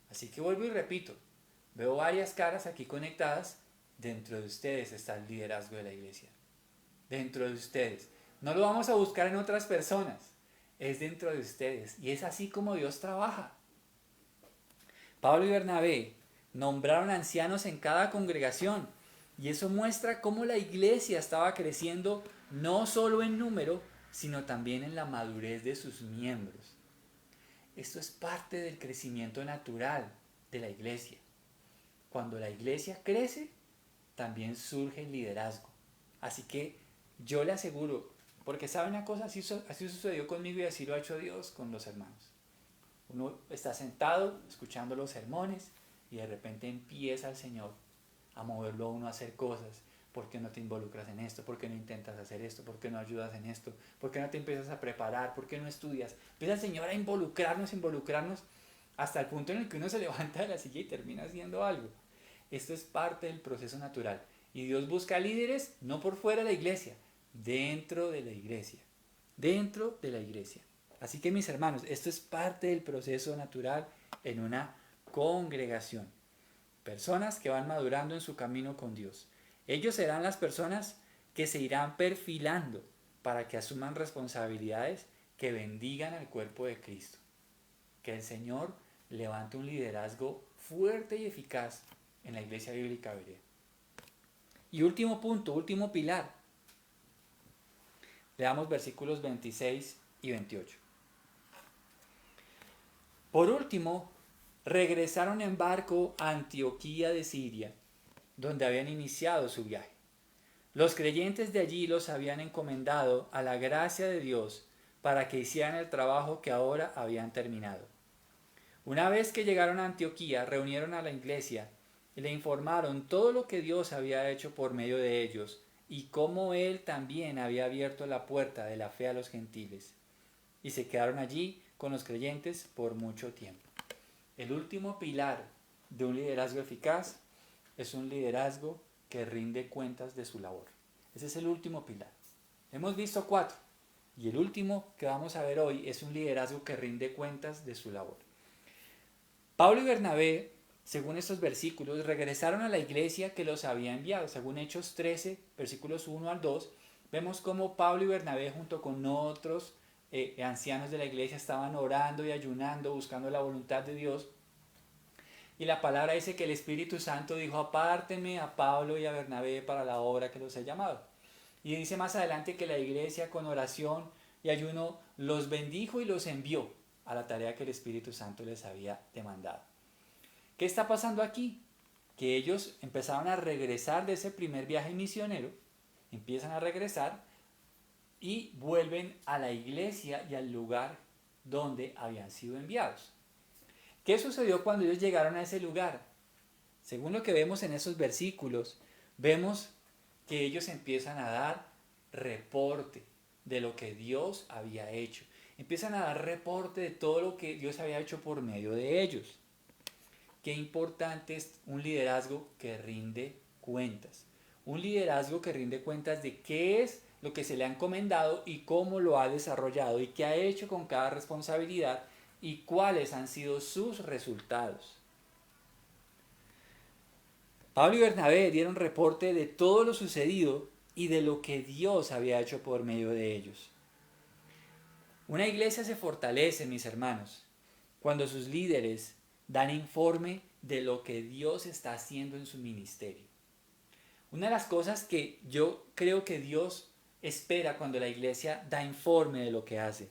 Así que vuelvo y repito, veo varias caras aquí conectadas. Dentro de ustedes está el liderazgo de la iglesia. Dentro de ustedes. No lo vamos a buscar en otras personas. Es dentro de ustedes. Y es así como Dios trabaja. Pablo y Bernabé nombraron ancianos en cada congregación. Y eso muestra cómo la iglesia estaba creciendo no solo en número, sino también en la madurez de sus miembros. Esto es parte del crecimiento natural de la iglesia. Cuando la iglesia crece, también surge el liderazgo. Así que yo le aseguro, porque sabe una cosa, así sucedió conmigo y así lo ha hecho Dios con los hermanos. Uno está sentado escuchando los sermones y de repente empieza el Señor a moverlo a uno a hacer cosas. ¿Por qué no te involucras en esto? ¿Por qué no intentas hacer esto? ¿Por qué no ayudas en esto? ¿Por qué no te empiezas a preparar? ¿Por qué no estudias? Empieza el Señor a involucrarnos hasta el punto en el que uno se levanta de la silla y termina haciendo algo. Esto es parte del proceso natural. Y Dios busca líderes no por fuera de la iglesia, dentro de la iglesia. Dentro de la iglesia. Así que mis hermanos, esto es parte del proceso natural en una congregación. Personas que van madurando en su camino con Dios. Ellos serán las personas que se irán perfilando para que asuman responsabilidades que bendigan al cuerpo de Cristo. Que el Señor levante un liderazgo fuerte y eficaz en la Iglesia Bíblica Berea. Y último punto, último pilar. Leamos versículos 26 y 28. Por último, regresaron en barco a Antioquía de Siria, donde habían iniciado su viaje. Los creyentes de allí los habían encomendado a la gracia de Dios para que hicieran el trabajo que ahora habían terminado. Una vez que llegaron a Antioquía, reunieron a la iglesia y le informaron todo lo que Dios había hecho por medio de ellos y cómo Él también había abierto la puerta de la fe a los gentiles. Y se quedaron allí con los creyentes por mucho tiempo. El último pilar de un liderazgo eficaz es un liderazgo que rinde cuentas de su labor. Ese es el último pilar. Hemos visto 4 y el último que vamos a ver hoy es un liderazgo que rinde cuentas de su labor. Pablo y Bernabé, según estos versículos, regresaron a la iglesia que los había enviado. Según Hechos 13, versículos 1 al 2, vemos cómo Pablo y Bernabé junto con otros ancianos de la iglesia estaban orando y ayunando, buscando la voluntad de Dios. Y la palabra dice que el Espíritu Santo dijo: apártenme a Pablo y a Bernabé para la obra que los he llamado. Y dice más adelante que la iglesia con oración y ayuno los bendijo y los envió a la tarea que el Espíritu Santo les había demandado. ¿Qué está pasando aquí? Que ellos empezaron a regresar de ese primer viaje misionero, empiezan a regresar y vuelven a la iglesia y al lugar donde habían sido enviados. ¿Qué sucedió cuando ellos llegaron a ese lugar? Según lo que vemos en esos versículos, vemos que ellos empiezan a dar reporte de lo que Dios había hecho. Empiezan a dar reporte de todo lo que Dios había hecho por medio de ellos. Qué importante es un liderazgo que rinde cuentas. Un liderazgo que rinde cuentas de qué es lo que se le ha encomendado y cómo lo ha desarrollado y qué ha hecho con cada responsabilidad y cuáles han sido sus resultados. Pablo y Bernabé dieron reporte de todo lo sucedido y de lo que Dios había hecho por medio de ellos. Una iglesia se fortalece, mis hermanos, cuando sus líderes dan informe de lo que Dios está haciendo en su ministerio. Una de las cosas que yo creo que Dios espera cuando la iglesia da informe de lo que hace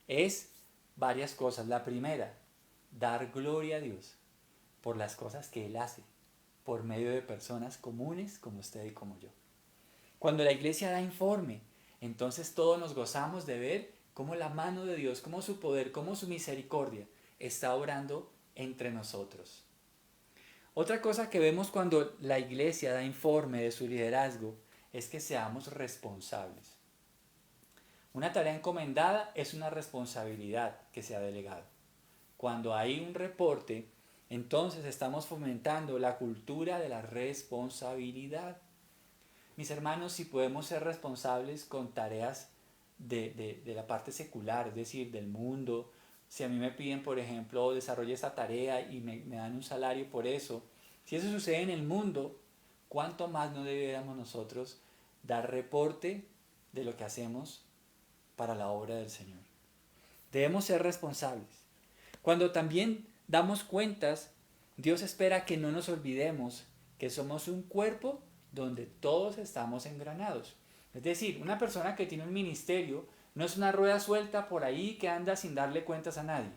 es varias cosas. La primera, dar gloria a Dios por las cosas que Él hace por medio de personas comunes como usted y como yo. Cuando la iglesia da informe, entonces todos nos gozamos de ver cómo la mano de Dios, cómo su poder, cómo su misericordia está obrando entre nosotros. Otra cosa que vemos cuando la iglesia da informe de su liderazgo es que seamos responsables. Una tarea encomendada es una responsabilidad que se ha delegado. Cuando hay un reporte, entonces estamos fomentando la cultura de la responsabilidad. Mis hermanos, si podemos ser responsables con tareas de la parte secular, es decir, del mundo, si a mí me piden, por ejemplo, desarrolle esta tarea y me dan un salario por eso, si eso sucede en el mundo, ¿cuánto más no debiéramos nosotros dar reporte de lo que hacemos para la obra del Señor? Debemos ser responsables. Cuando también damos cuentas, Dios espera que no nos olvidemos que somos un cuerpo donde todos estamos engranados. Es decir, una persona que tiene un ministerio no es una rueda suelta por ahí que anda sin darle cuentas a nadie.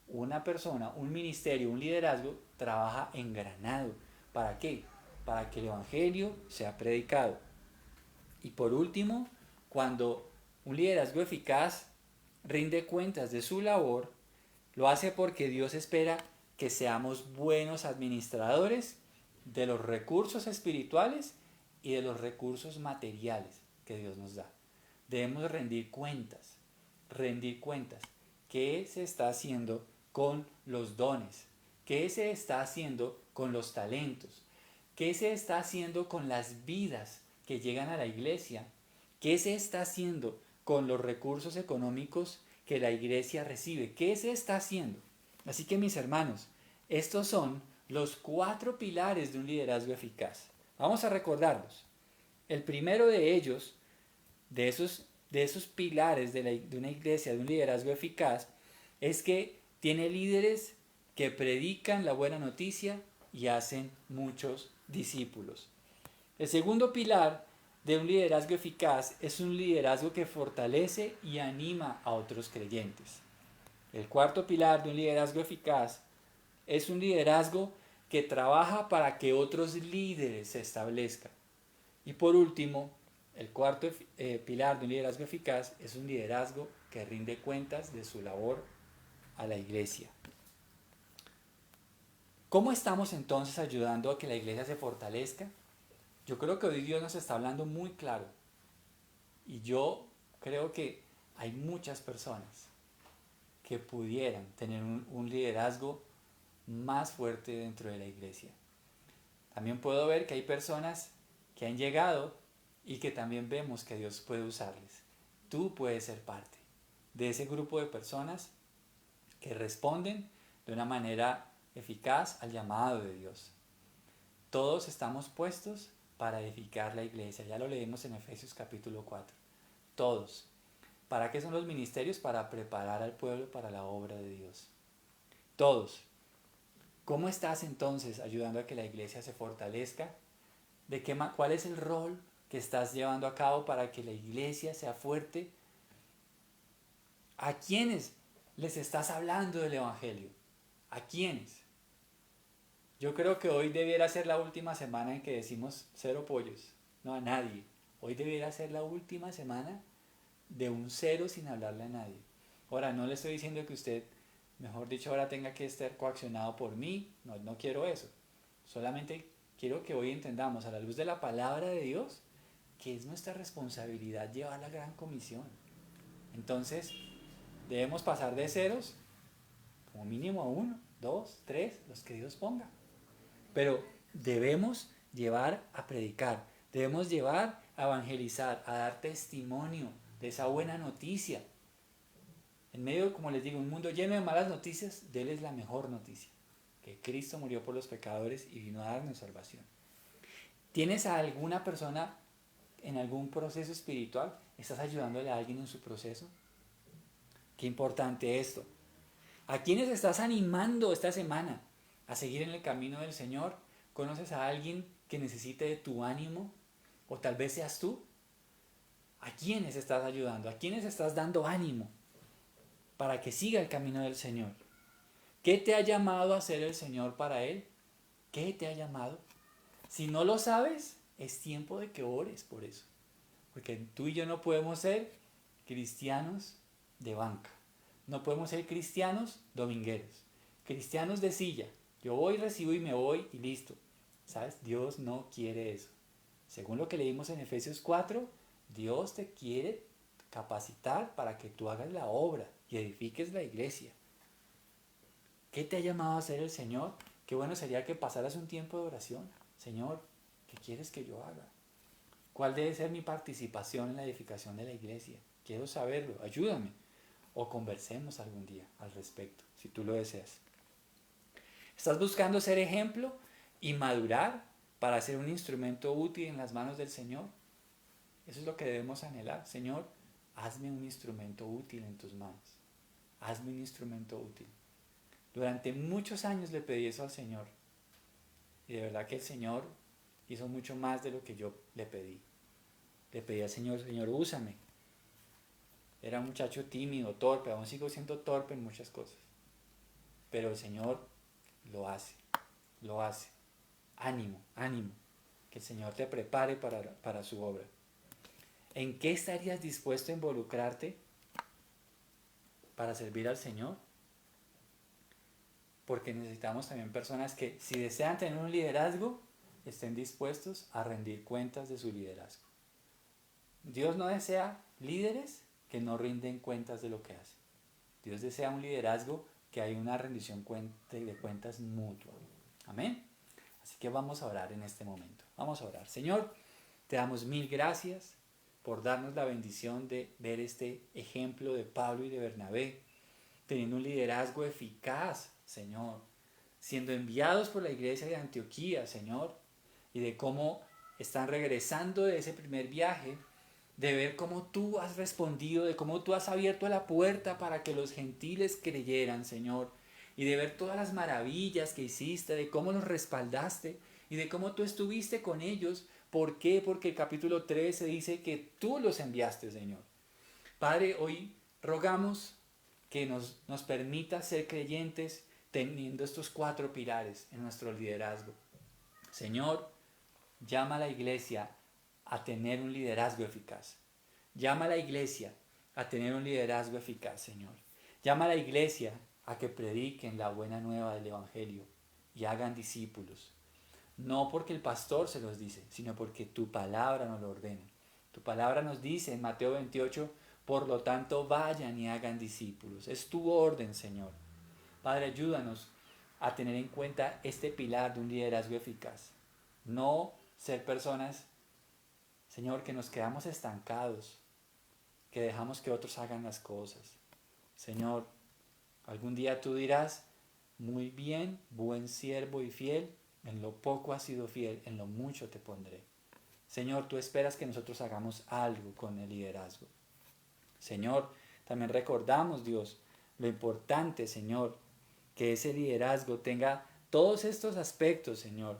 Una persona, un ministerio, un liderazgo trabaja engranado. ¿Para qué? Para que el Evangelio sea predicado. Y por último, cuando un liderazgo eficaz rinde cuentas de su labor, lo hace porque Dios espera que seamos buenos administradores de los recursos espirituales y de los recursos materiales que Dios nos da. Debemos rendir cuentas. ¿Qué se está haciendo con los dones? ¿Qué se está haciendo con los talentos? ¿Qué se está haciendo con las vidas que llegan a la iglesia? ¿Qué se está haciendo con los recursos económicos que la iglesia recibe? ¿Qué se está haciendo? Así que mis hermanos, estos son los 4 pilares de un liderazgo eficaz. Vamos a recordarlos. El primero de ellos, de esos pilares de una iglesia, de un liderazgo eficaz, es que tiene líderes que predican la buena noticia y hacen muchos discípulos. El segundo pilar de un liderazgo eficaz es un liderazgo que fortalece y anima a otros creyentes. El cuarto pilar de un liderazgo eficaz es un liderazgo que trabaja para que otros líderes se establezcan. Y por último, el cuarto pilar de un liderazgo eficaz es un liderazgo que rinde cuentas de su labor a la iglesia. ¿Cómo estamos entonces ayudando a que la iglesia se fortalezca? Yo creo que hoy Dios nos está hablando muy claro. Y yo creo que hay muchas personas que pudieran tener un liderazgo más fuerte dentro de la iglesia. También puedo ver que hay personas que han llegado y que también vemos que Dios puede usarles. Tú puedes ser parte de ese grupo de personas que responden de una manera eficaz al llamado de Dios. Todos estamos puestos para edificar la iglesia. Ya lo leímos en Efesios capítulo 4. Todos. ¿Para qué son los ministerios? Para preparar al pueblo para la obra de Dios. Todos. ¿Cómo estás entonces ayudando a que la iglesia se fortalezca? ¿Cuál es el rol que estás llevando a cabo para que la iglesia sea fuerte? ¿A quiénes les estás hablando del Evangelio? ¿A quiénes? Yo creo que hoy debiera ser la última semana en que decimos 0 pollos. No, a nadie. Hoy debiera ser la última semana de un 0 sin hablarle a nadie. Ahora, no le estoy diciendo que usted, mejor dicho, ahora tenga que estar coaccionado por mí. No quiero eso. Solamente quiero que hoy entendamos a la luz de la palabra de Dios que es nuestra responsabilidad llevar la gran comisión. Entonces, debemos pasar de ceros como mínimo a 1, 2, 3, los que Dios ponga. Pero debemos llevar a predicar, debemos llevar a evangelizar, a dar testimonio de esa buena noticia. En medio, como les digo, un mundo lleno de malas noticias, déles la mejor noticia, que Cristo murió por los pecadores y vino a darnos salvación. ¿Tienes a alguna persona en algún proceso espiritual? ¿Estás ayudándole a alguien en su proceso? Qué importante esto. ¿A quiénes estás animando esta semana a seguir en el camino del Señor? ¿Conoces a alguien que necesite de tu ánimo? ¿O tal vez seas tú? ¿A quiénes estás ayudando? ¿A quiénes estás dando ánimo para que siga el camino del Señor? ¿Qué te ha llamado a hacer el Señor para Él? ¿Qué te ha llamado? Si no lo sabes, es tiempo de que ores por eso. Porque tú y yo no podemos ser cristianos de banca. No podemos ser cristianos domingueros. Cristianos de silla. Yo voy, recibo y me voy y listo. ¿Sabes? Dios no quiere eso. Según lo que leímos en Efesios 4, Dios te quiere capacitar para que tú hagas la obra y edifiques la iglesia. ¿Qué te ha llamado a hacer el Señor? Qué bueno sería que pasaras un tiempo de oración. Señor, ¿qué quieres que yo haga? ¿Cuál debe ser mi participación en la edificación de la iglesia? Quiero saberlo, ayúdame. O conversemos algún día al respecto, si tú lo deseas. ¿Estás buscando ser ejemplo y madurar para ser un instrumento útil en las manos del Señor? Eso es lo que debemos anhelar. Señor, hazme un instrumento útil en tus manos. Hazme un instrumento útil. Durante muchos años le pedí eso al Señor. Y de verdad que el Señor hizo mucho más de lo que yo le pedí. Le pedí al Señor, Señor, úsame. Era un muchacho tímido, torpe, aún sigo siendo torpe en muchas cosas. Pero el Señor lo hace, lo hace. Ánimo, ánimo. Que el Señor te prepare para su obra. ¿En qué estarías dispuesto a involucrarte para servir al Señor? Porque necesitamos también personas que, si desean tener un liderazgo, estén dispuestos a rendir cuentas de su liderazgo. Dios no desea líderes que no rinden cuentas de lo que hacen. Dios desea un liderazgo que hay una rendición de cuentas mutua. Amén. Así que vamos a orar en este momento. Vamos a orar. Señor, te damos mil gracias por darnos la bendición de ver este ejemplo de Pablo y de Bernabé, teniendo un liderazgo eficaz, Señor, siendo enviados por la iglesia de Antioquía, Señor, y de cómo están regresando de ese primer viaje, de ver cómo tú has respondido, de cómo tú has abierto la puerta para que los gentiles creyeran, Señor, y de ver todas las maravillas que hiciste, de cómo los respaldaste y de cómo tú estuviste con ellos. ¿Por qué? Porque el capítulo 13 dice que tú los enviaste, Señor. Padre, hoy rogamos que nos permita ser creyentes teniendo estos 4 pilares en nuestro liderazgo. Señor, llama a la iglesia a tener un liderazgo eficaz. Llama a la iglesia a tener un liderazgo eficaz, Señor. Llama a la iglesia a que prediquen la buena nueva del Evangelio y hagan discípulos. No porque el pastor se los dice, sino porque tu palabra nos lo ordena. Tu palabra nos dice en Mateo 28, por lo tanto vayan y hagan discípulos. Es tu orden, Señor. Padre, ayúdanos a tener en cuenta este pilar de un liderazgo eficaz. No ser personas, Señor, que nos quedamos estancados, que dejamos que otros hagan las cosas. Señor, algún día tú dirás, muy bien, buen siervo y fiel, en lo poco has sido fiel, en lo mucho te pondré. Señor, tú esperas que nosotros hagamos algo con el liderazgo. Señor, también recordamos, Dios, lo importante, Señor, que ese liderazgo tenga todos estos aspectos, Señor.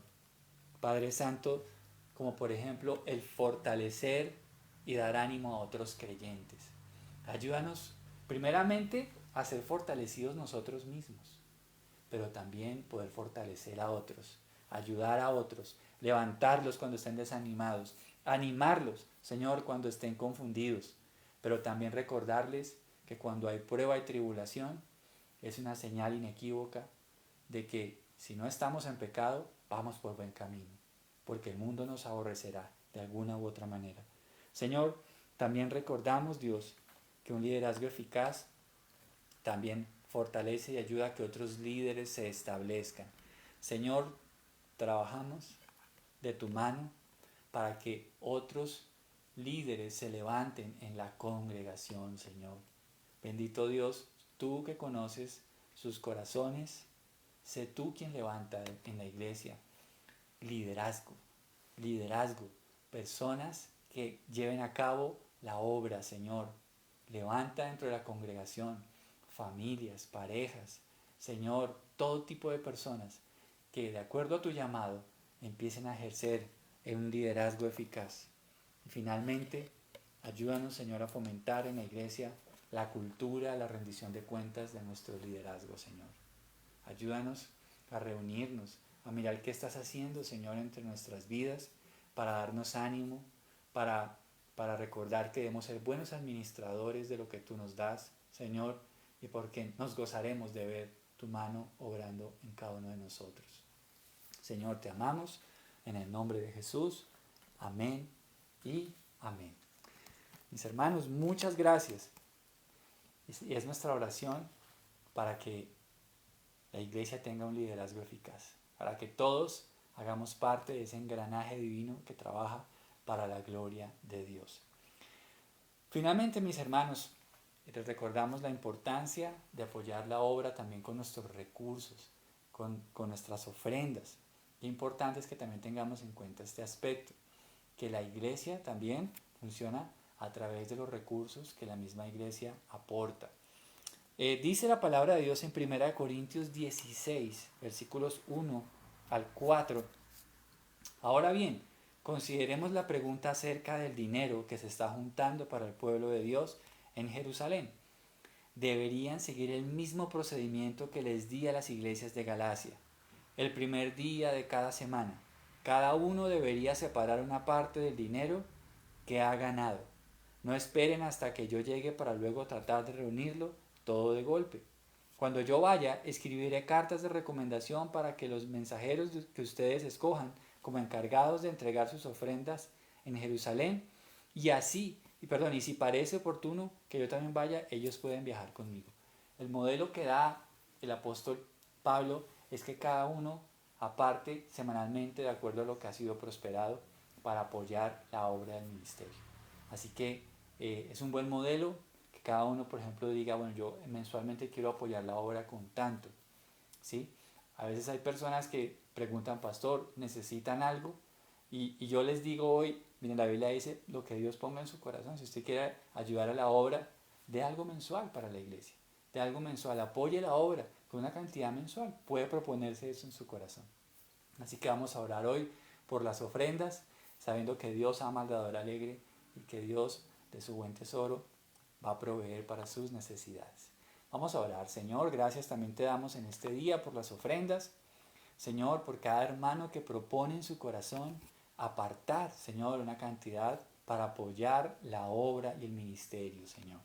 Padre Santo, como por ejemplo el fortalecer y dar ánimo a otros creyentes. Ayúdanos primeramente a ser fortalecidos nosotros mismos, pero también poder fortalecer a otros, ayudar a otros, levantarlos cuando estén desanimados, animarlos, Señor, cuando estén confundidos, pero también recordarles que cuando hay prueba y tribulación es una señal inequívoca de que si no estamos en pecado, vamos por buen camino, porque el mundo nos aborrecerá de alguna u otra manera. Señor, también recordamos, Dios, que un liderazgo eficaz también fortalece y ayuda a que otros líderes se establezcan. Señor, trabajamos de tu mano para que otros líderes se levanten en la congregación, Señor. Bendito Dios, tú que conoces sus corazones, sé tú quien levanta en la iglesia liderazgo, liderazgo, personas que lleven a cabo la obra, Señor. Levanta dentro de la congregación familias, parejas, Señor, todo tipo de personas que de acuerdo a tu llamado empiecen a ejercer un liderazgo eficaz. Y finalmente, ayúdanos, Señor, a fomentar en la iglesia la cultura, la rendición de cuentas de nuestro liderazgo, Señor. Ayúdanos a reunirnos, a mirar qué estás haciendo, Señor, entre nuestras vidas, para darnos ánimo, para recordar que debemos ser buenos administradores de lo que tú nos das, Señor, y porque nos gozaremos de ver tu mano obrando en cada uno de nosotros. Señor, te amamos, en el nombre de Jesús. Amén y amén. Mis hermanos, muchas gracias. Y es nuestra oración para que la iglesia tenga un liderazgo eficaz, para que todos hagamos parte de ese engranaje divino que trabaja para la gloria de Dios. Finalmente, mis hermanos, les recordamos la importancia de apoyar la obra también con nuestros recursos, con nuestras ofrendas. Qué importante es que también tengamos en cuenta este aspecto, que la iglesia también funciona a través de los recursos que la misma iglesia aporta. Dice la palabra de Dios en 1 Corintios 16, versículos 1 al 4. Ahora bien, consideremos la pregunta acerca del dinero que se está juntando para el pueblo de Dios en Jerusalén. Deberían seguir el mismo procedimiento que les di a las iglesias de Galacia. El primer día de cada semana, cada uno debería separar una parte del dinero que ha ganado. No esperen hasta que yo llegue para luego tratar de reunirlo todo de golpe. Cuando yo vaya, escribiré cartas de recomendación para que los mensajeros que ustedes escojan como encargados de entregar sus ofrendas en Jerusalén, y si parece oportuno que yo también vaya, ellos pueden viajar conmigo. El modelo que da el apóstol Pablo es que cada uno aparte semanalmente de acuerdo a lo que ha sido prosperado para apoyar la obra del ministerio. Así que es un buen modelo que cada uno, por ejemplo, diga, bueno, yo mensualmente quiero apoyar la obra con tanto, ¿sí? A veces hay personas que preguntan, pastor, ¿necesitan algo? Y yo les digo hoy, miren, la Biblia dice lo que Dios ponga en su corazón. Si usted quiere ayudar a la obra, de algo mensual para la iglesia, de algo mensual, apoye la obra con una cantidad mensual, puede proponerse eso en su corazón. Así que vamos a orar hoy por las ofrendas, sabiendo que Dios ama al dador alegre y que Dios de su buen tesoro va a proveer para sus necesidades. Vamos a orar. Señor, gracias también te damos en este día por las ofrendas. Señor, por cada hermano que propone en su corazón apartar, Señor, una cantidad para apoyar la obra y el ministerio, Señor.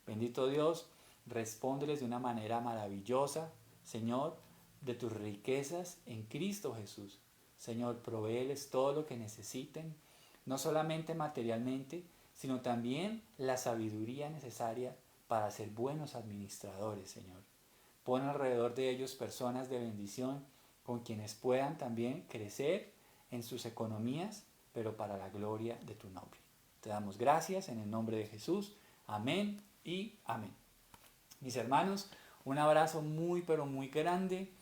Bendito Dios, respóndeles de una manera maravillosa, Señor, de tus riquezas en Cristo Jesús. Señor, provéeles todo lo que necesiten, no solamente materialmente, sino también la sabiduría necesaria para ser buenos administradores, Señor. Pon alrededor de ellos personas de bendición con quienes puedan también crecer en sus economías, pero para la gloria de tu nombre. Te damos gracias en el nombre de Jesús. Amén y amén. Mis hermanos, un abrazo muy pero muy grande.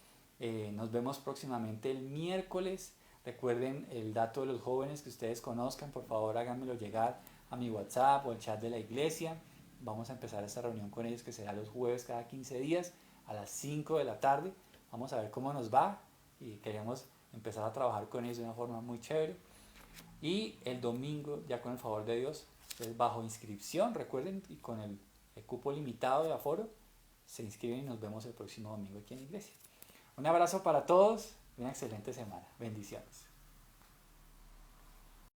Nos vemos próximamente el miércoles. Recuerden el dato de los jóvenes que ustedes conozcan, por favor háganmelo llegar a mi WhatsApp o al chat de la iglesia. Vamos a empezar esta reunión con ellos que será los jueves cada 15 días a las 5 de la tarde. Vamos a ver cómo nos va y queremos empezar a trabajar con ellos de una forma muy chévere. Y el domingo, ya con el favor de Dios, es bajo inscripción, recuerden, y con el cupo limitado de aforo, se inscriben y nos vemos el próximo domingo aquí en la iglesia. Un abrazo para todos, una excelente semana. Bendiciones.